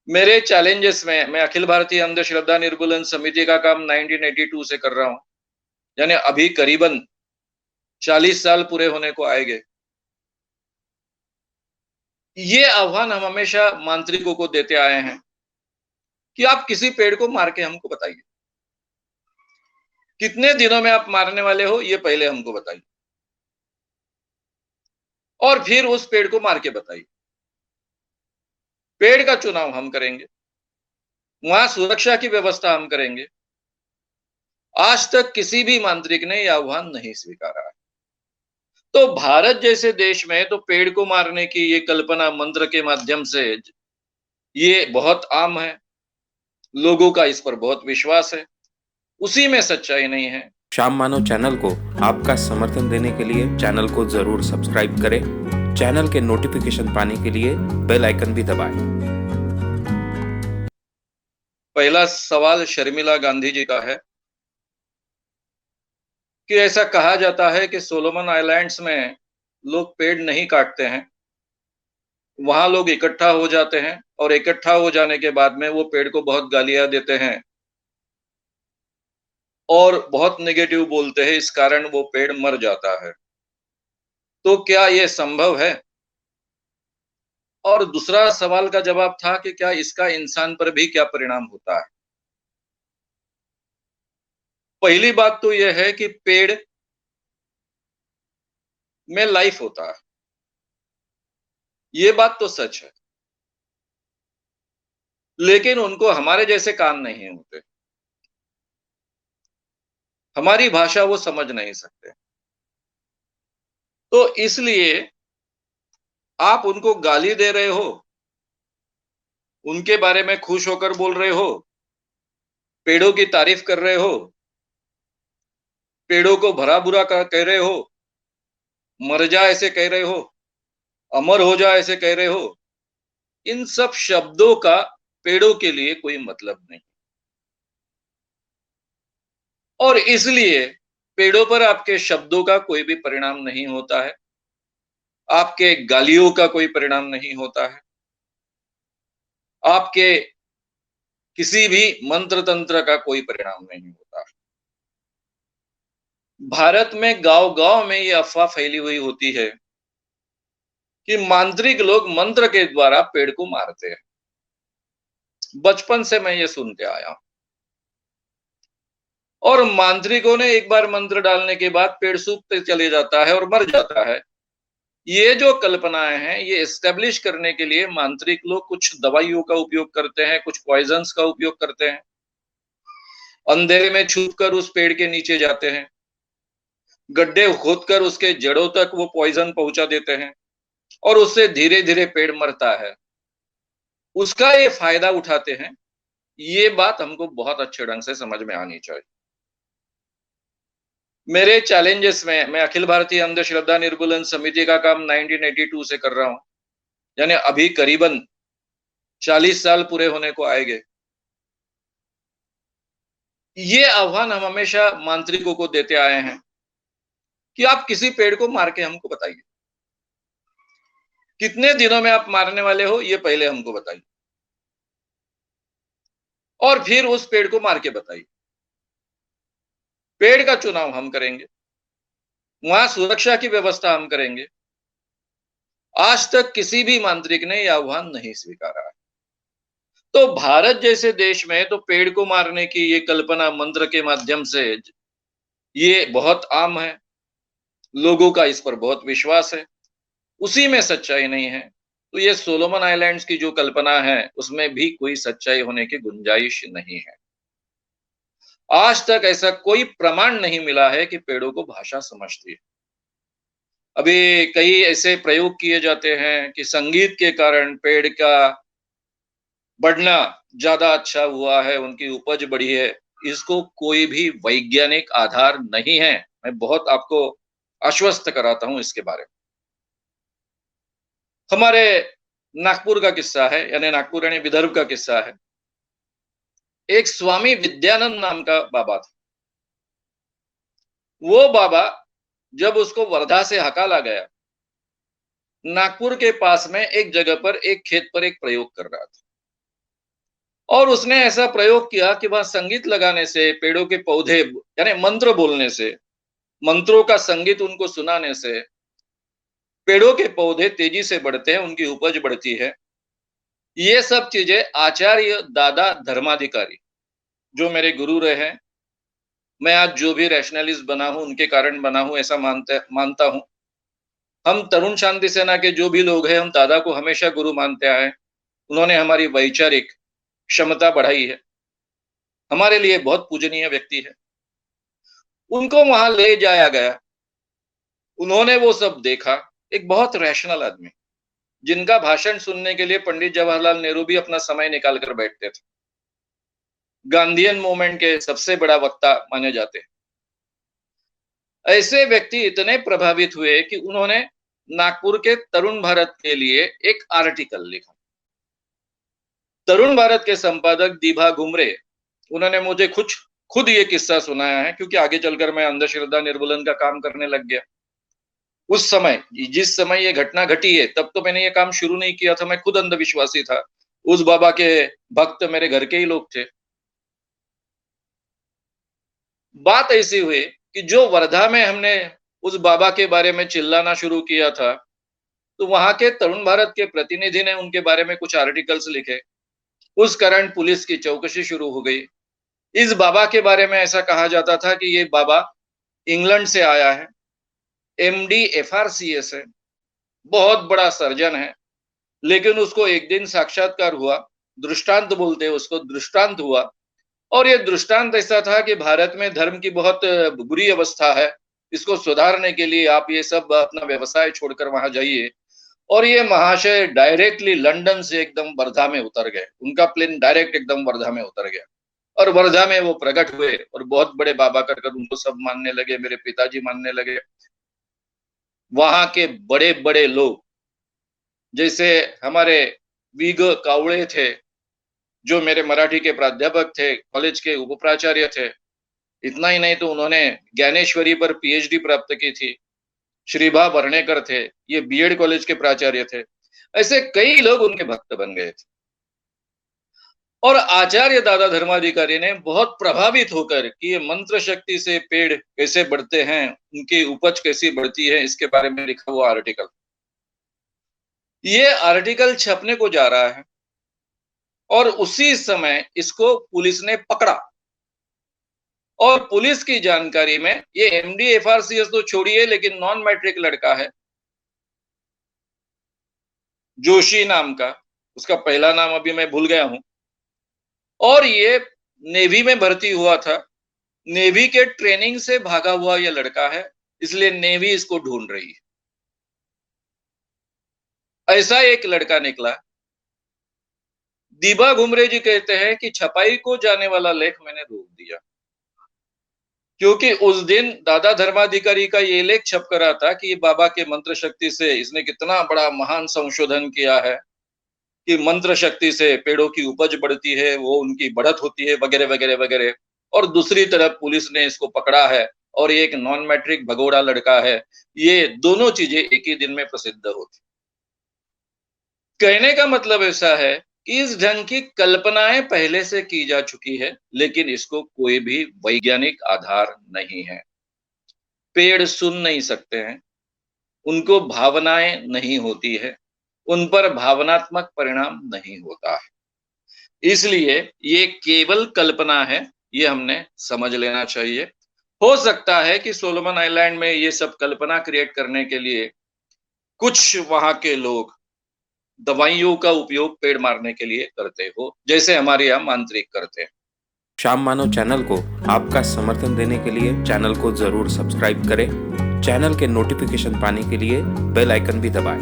मेरे चैलेंजेस में मैं अखिल भारतीय अंधश्रद्धा निर्मूलन समिति का काम 1982 से कर रहा हूं, यानी अभी करीबन 40 साल पूरे होने को आएंगे। ये आह्वान हम हमेशा मांत्रिकों को देते आए हैं कि आप किसी पेड़ को मार के हमको बताइए, कितने दिनों में आप मारने वाले हो ये पहले हमको बताइए, और फिर उस पेड़ को मार के बताइए। पेड़ का चुनाव हम करेंगे, वहां सुरक्षा की व्यवस्था हम करेंगे। आज तक किसी भी मांत्रिक ने यह आह्वान नहीं स्वीकारा है। तो भारत जैसे देश में तो पेड़ को मारने की ये कल्पना मंत्र के माध्यम से ये बहुत आम है। लोगों का इस पर बहुत विश्वास है, उसी में सच्चाई नहीं है। श्याम मानव चैनल को आपका समर्थन देने के लिए चैनल को जरूर सब्सक्राइब करें। चैनल के नोटिफिकेशन पाने के लिए बेल आइकन भी दबाएं। पहला सवाल शर्मिला गांधी जी का है कि ऐसा कहा जाता है कि सोलोमन आइलैंड्स में लोग पेड़ नहीं काटते हैं, वहां लोग इकट्ठा हो जाते हैं और इकट्ठा हो जाने के बाद में वो पेड़ को बहुत गालियां देते हैं और बहुत नेगेटिव बोलते हैं, इस कारण वो पेड़ मर जाता है। तो क्या ये संभव है? और दूसरा सवाल का जवाब था कि क्या इसका इंसान पर भी क्या परिणाम होता है। पहली बात तो यह है कि पेड़ में लाइफ होता है, ये बात तो सच है, लेकिन उनको हमारे जैसे कान नहीं होते, हमारी भाषा वो समझ नहीं सकते। तो इसलिए आप उनको गाली दे रहे हो, उनके बारे में खुश होकर बोल रहे हो, पेड़ों की तारीफ कर रहे हो, पेड़ों को भला बुरा कह रहे हो, मर जा ऐसे कह रहे हो, अमर हो जा ऐसे कह रहे हो। इन सब शब्दों का पेड़ों के लिए कोई मतलब नहीं, और इसलिए पेड़ों पर आपके शब्दों का कोई भी परिणाम नहीं होता है, आपके गालियों का कोई परिणाम नहीं होता है, आपके किसी भी मंत्र तंत्र का कोई परिणाम नहीं होता है। भारत में गांव-गांव में ये अफवाह फैली हुई होती है कि मांत्रिक लोग मंत्र के द्वारा पेड़ को मारते हैं। बचपन से मैं ये सुनते आया हूं, और मांत्रिकों ने एक बार मंत्र डालने के बाद पेड़ सूखते चले जाता है और मर जाता है। ये जो कल्पनाएं हैं, ये एस्टेब्लिश करने के लिए मांत्रिक लोग कुछ दवाइयों का उपयोग करते हैं, कुछ पॉइजन्स का उपयोग करते हैं, अंधेरे में छुपकर उस पेड़ के नीचे जाते हैं, गड्ढे खोदकर उसके जड़ों तक वो पॉइजन पहुंचा देते हैं, और उससे धीरे धीरे पेड़ मरता है। उसका ये फायदा उठाते हैं। ये बात हमको बहुत अच्छे ढंग से समझ में आनी चाहिए। मेरे चैलेंजेस में मैं अखिल भारतीय अंधश्रद्धा निर्मूलन समिति का काम 1982 से कर रहा हूं, यानी अभी करीबन 40 साल पूरे होने को आएंगे। ये आह्वान हम हमेशा मांत्रिकों को देते आए हैं कि आप किसी पेड़ को मार के हमको बताइए, कितने दिनों में आप मारने वाले हो ये पहले हमको बताइए, और फिर उस पेड़ को मार के बताइए। पेड़ का चुनाव हम करेंगे, वहां सुरक्षा की व्यवस्था हम करेंगे। आज तक किसी भी मांत्रिक ने यह आह्वान नहीं स्वीकारा है। तो भारत जैसे देश में तो पेड़ को मारने की ये कल्पना मंत्र के माध्यम से ये बहुत आम है, लोगों का इस पर बहुत विश्वास है, उसी में सच्चाई नहीं है। तो ये सोलोमन आइलैंड्स की जो कल्पना है, उसमें भी कोई सच्चाई होने की गुंजाइश नहीं है। आज तक ऐसा कोई प्रमाण नहीं मिला है कि पेड़ों को भाषा समझती है। अभी कई ऐसे प्रयोग किए जाते हैं कि संगीत के कारण पेड़ का बढ़ना ज्यादा अच्छा हुआ है, उनकी उपज बढ़ी है। इसको कोई भी वैज्ञानिक आधार नहीं है। मैं बहुत आपको आश्वस्त कराता हूं इसके बारे में। हमारे नागपुर का किस्सा है, यानी नागपुर यानी विदर्भ का किस्सा है। एक स्वामी विद्यानंद नाम का बाबा था। वो बाबा जब उसको वर्धा से हकाला गया, नागपुर के पास में एक जगह पर एक खेत पर एक प्रयोग कर रहा था। और उसने ऐसा प्रयोग किया कि वह संगीत लगाने से, पेड़ों के पौधे यानी मंत्र बोलने से, मंत्रों का संगीत उनको सुनाने से पेड़ों के पौधे तेजी से बढ़ते हैं, उनकी उपज बढ़ती है। ये सब चीजें आचार्य दादा धर्माधिकारी जो मेरे गुरु रहे हैं, मैं आज जो भी रैशनलिस्ट बना हूं उनके कारण बना हूं, ऐसा मानता हूं। हम तरुण शांति सेना के जो भी लोग हैं, हम दादा को हमेशा गुरु मानते आए। उन्होंने हमारी वैचारिक क्षमता बढ़ाई है, हमारे लिए बहुत पूजनीय व्यक्ति है। उनको वहां ले जाया गया, उन्होंने वो सब देखा। एक बहुत रैशनल आदमी, जिनका भाषण सुनने के लिए पंडित जवाहरलाल नेहरू भी अपना समय निकाल कर बैठते थे, गांधीयन मूवमेंट के सबसे बड़ा वक्ता माने जाते हैं। ऐसे व्यक्ति इतने प्रभावित हुए कि उन्होंने नागपुर के तरुण भारत के लिए एक आर्टिकल लिखा। तरुण भारत के संपादक दीभा घुमरे, उन्होंने मुझे खुद ये किस्सा सुनाया है, क्योंकि आगे चलकर मैं अंधश्रद्धा निर्मूलन का काम करने लग गया। उस समय, जिस समय ये घटना घटी है, तब तो मैंने ये काम शुरू नहीं किया था, मैं खुद अंधविश्वासी था। उस बाबा के भक्त मेरे घर के ही लोग थे। बात ऐसी हुई कि जो वर्धा में हमने उस बाबा के बारे में चिल्लाना शुरू किया था, तो वहां के तरुण भारत के प्रतिनिधि ने उनके बारे में कुछ आर्टिकल्स लिखे। उस कारण पुलिस की चौकसी शुरू हो गई। इस बाबा के बारे में ऐसा कहा जाता था कि ये बाबा इंग्लैंड से आया है, MD FRCS है, बहुत बड़ा सर्जन है। लेकिन उसको एक दिन साक्षात्कार हुआ, दृष्टांत बोलते हैं उसको, दृष्टांत हुआ। और ये दृष्टांत ऐसा था कि भारत में धर्म की बहुत बुरी अवस्था है, इसको सुधारने के लिए आप ये सब अपना व्यवसाय छोड़कर वहां जाइए। और ये महाशय डायरेक्टली लंदन से एकदम वर्धा में उतर गए, उनका प्लेन डायरेक्ट एकदम वर्धा में उतर गया और वर्धा में वो प्रकट हुए और बहुत बड़े बाबा कर उनको सब मानने लगे, मेरे पिताजी मानने लगे। वहां के बड़े बड़े लोग, जैसे हमारे वीग कावड़े थे, जो मेरे मराठी के प्राध्यापक थे, कॉलेज के उपप्राचार्य थे। इतना ही नहीं तो उन्होंने ज्ञानेश्वरी पर PhD प्राप्त की थी। श्रीभा वर्णेकर थे, ये BEd कॉलेज के प्राचार्य थे। ऐसे कई लोग उनके भक्त बन गए थे। और आचार्य दादा धर्माधिकारी ने बहुत प्रभावित होकर कि ये मंत्र शक्ति से पेड़ कैसे बढ़ते हैं, उनकी उपज कैसी बढ़ती है, इसके बारे में लिखा हुआ आर्टिकल। ये आर्टिकल छपने को जा रहा है और उसी समय इसको पुलिस ने पकड़ा। और पुलिस की जानकारी में ये MD FRCS तो छोड़िए, लेकिन नॉन मैट्रिक लड़का है, जोशी नाम का, उसका पहला नाम अभी मैं भूल गया हूं। और ये नेवी में भर्ती हुआ था, नेवी के ट्रेनिंग से भागा हुआ ये लड़का है, इसलिए नेवी इसको ढूंढ रही है। ऐसा एक लड़का निकला। दीबा घुमरे जी कहते हैं कि छपाई को जाने वाला लेख मैंने रोक दिया, क्योंकि उस दिन दादा धर्माधिकारी का ये लेख छप कर था कि ये बाबा के मंत्र शक्ति से इसने कितना बड़ा महान संशोधन किया है कि मंत्र शक्ति से पेड़ों की उपज बढ़ती है, वो उनकी बढ़त होती है, वगैरह वगैरह वगैरह। और दूसरी तरफ पुलिस ने इसको पकड़ा है और ये एक नॉन मैट्रिक भगोड़ा लड़का है। ये दोनों चीजें एक ही दिन में प्रसिद्ध होती। कहने का मतलब ऐसा है कि इस ढंग की कल्पनाएं पहले से की जा चुकी है, लेकिन इसको कोई भी वैज्ञानिक आधार नहीं है। पेड़ सुन नहीं सकते हैं, उनको भावनाएं नहीं होती है, उन पर भावनात्मक परिणाम नहीं होता है। इसलिए ये केवल कल्पना है, ये हमने समझ लेना चाहिए। हो सकता है कि सोलोमन आइलैंड में ये सब कल्पना क्रिएट करने के लिए कुछ वहां के लोग दवाइयों का उपयोग पेड़ मारने के लिए करते हो, जैसे हमारे यहाँ मांत्रिक करते हैं। श्याम मानव चैनल को आपका समर्थन देने के लिए चैनल को जरूर सब्सक्राइब करें। चैनल के नोटिफिकेशन पाने के लिए बेल आइकन भी दबाएं।